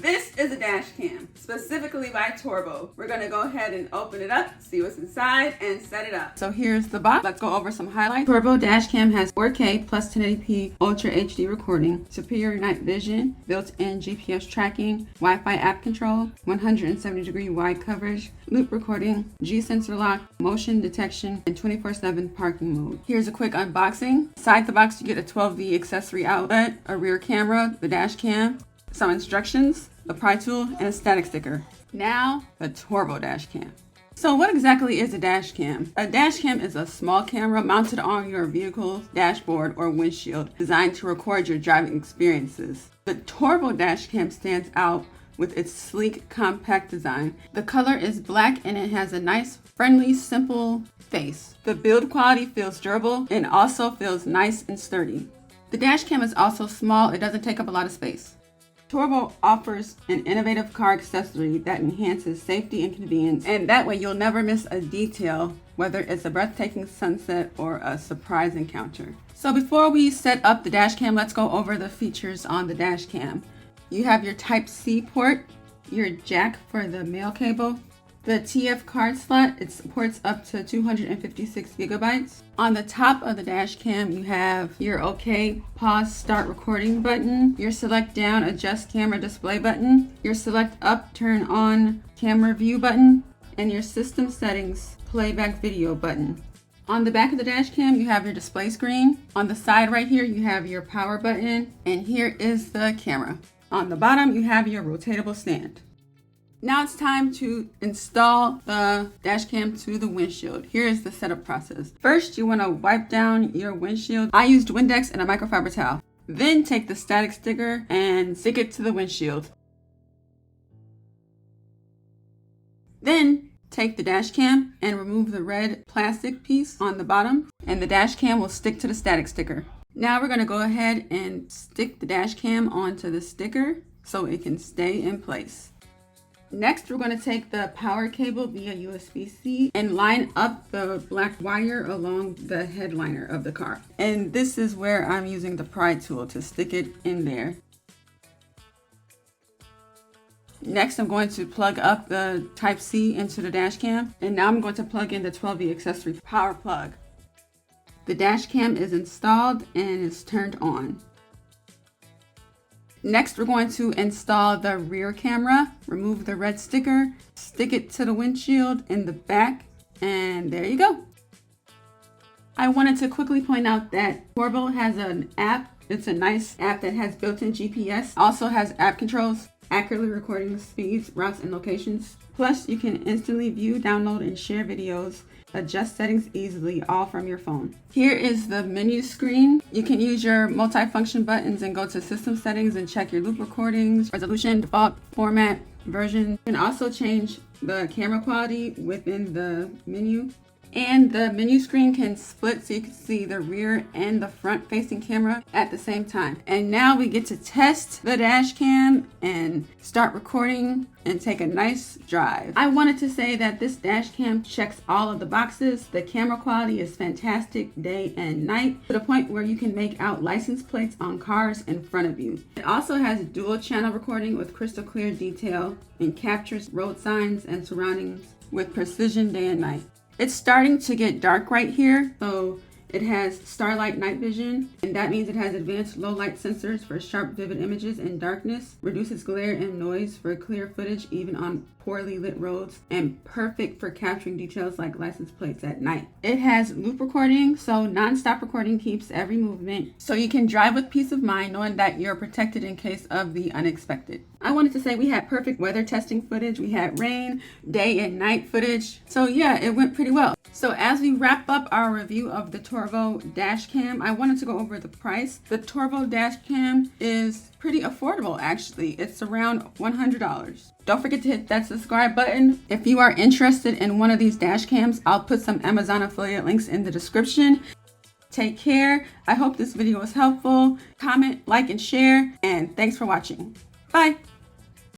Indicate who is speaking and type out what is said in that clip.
Speaker 1: This is a dash cam, specifically by Torvo. We're gonna go ahead and open it up, see what's inside, and set it up. So here's the box. Let's go over some highlights. Torvo dash cam has 4K plus 1080p Ultra HD recording, superior night vision, built-in GPS tracking, Wi-Fi app control, 170-degree wide coverage, loop recording, G-sensor lock, motion detection, and 24/7 parking mode. Here's a quick unboxing. Inside the box, you get a 12V accessory outlet, a rear camera, the dash cam, some instructions, a pry tool, and a static sticker. Now, the Torvo dash cam. So what exactly is a dash cam? A dash cam is a small camera mounted on your vehicle's dashboard or windshield designed to record your driving experiences. The Torvo dash cam stands out with its sleek, compact design. The color is black and it has a nice, friendly, simple face. The build quality feels durable and also feels nice and sturdy. The dash cam is also small, it doesn't take up a lot of space. Torvo offers an innovative car accessory that enhances safety and convenience, and that way you'll never miss a detail, whether it's a breathtaking sunset or a surprise encounter. So before we set up the dash cam, let's go over the features on the dash cam. You have your Type-C port, your jack for the mail cable, the TF card slot. It supports up to 256 gigabytes. On the top of the dash cam, you have your OK, pause, start recording button, your select down, adjust camera display button, your select up, turn on camera view button, and your system settings playback video button. On the back of the dash cam, you have your display screen. On the side right here, you have your power button, and here is the camera. On the bottom, you have your rotatable stand. Now it's time to install the dash cam to the windshield. Here is the setup process. First, you want to wipe down your windshield. I used Windex and a microfiber towel. Then take the static sticker and stick it to the windshield. Then take the dash cam and remove the red plastic piece on the bottom, and the dash cam will stick to the static sticker. Now we're going to go ahead and stick the dash cam onto the sticker so it can stay in place. Next, we're going to take the power cable via USB-C and line up the black wire along the headliner of the car. And this is where I'm using the pry tool to stick it in there. Next, I'm going to plug up the Type-C into the dash cam. And now I'm going to plug in the 12V accessory power plug. The dash cam is installed and is turned on. Next, we're going to install the rear camera, remove the red sticker, stick it to the windshield in the back, and there you go. I wanted to quickly point out that Torvo has an app. It's a nice app that has built-in GPS, also has app controls, accurately recording speeds, routes, and locations. Plus, you can instantly view, download, and share videos, adjust settings easily, all from your phone. Here is the menu screen. You can use your multi-function buttons and go to system settings and check your loop recordings, resolution, default, format, version. You can also change the camera quality within the menu. And the menu screen can split so you can see the rear and the front facing camera at the same time. And now we get to test the dash cam and start recording and take a nice drive. I wanted to say that this dash cam checks all of the boxes. The camera quality is fantastic day and night, to the point where you can make out license plates on cars in front of you. It also has dual channel recording with crystal clear detail and captures road signs and surroundings with precision day and night. It's starting to get dark right here, so it has starlight night vision, and that means it has advanced low light sensors for sharp, vivid images in darkness, reduces glare and noise for clear footage even on poorly lit roads, and perfect for capturing details like license plates at night. It has loop recording, so non-stop recording keeps every movement, so you can drive with peace of mind knowing that you're protected in case of the unexpected. I wanted to say we had perfect weather testing footage. We had rain, day and night footage. So yeah, it went pretty well. So as we wrap up our review of the Torvo dash cam, I wanted to go over the price. The Torvo dash cam is pretty affordable actually. It's around $100. Don't forget to hit that subscribe button. If you are interested in one of these dash cams, I'll put some Amazon affiliate links in the description. Take care. I hope this video was helpful. Comment, like, and share. And thanks for watching. Bye.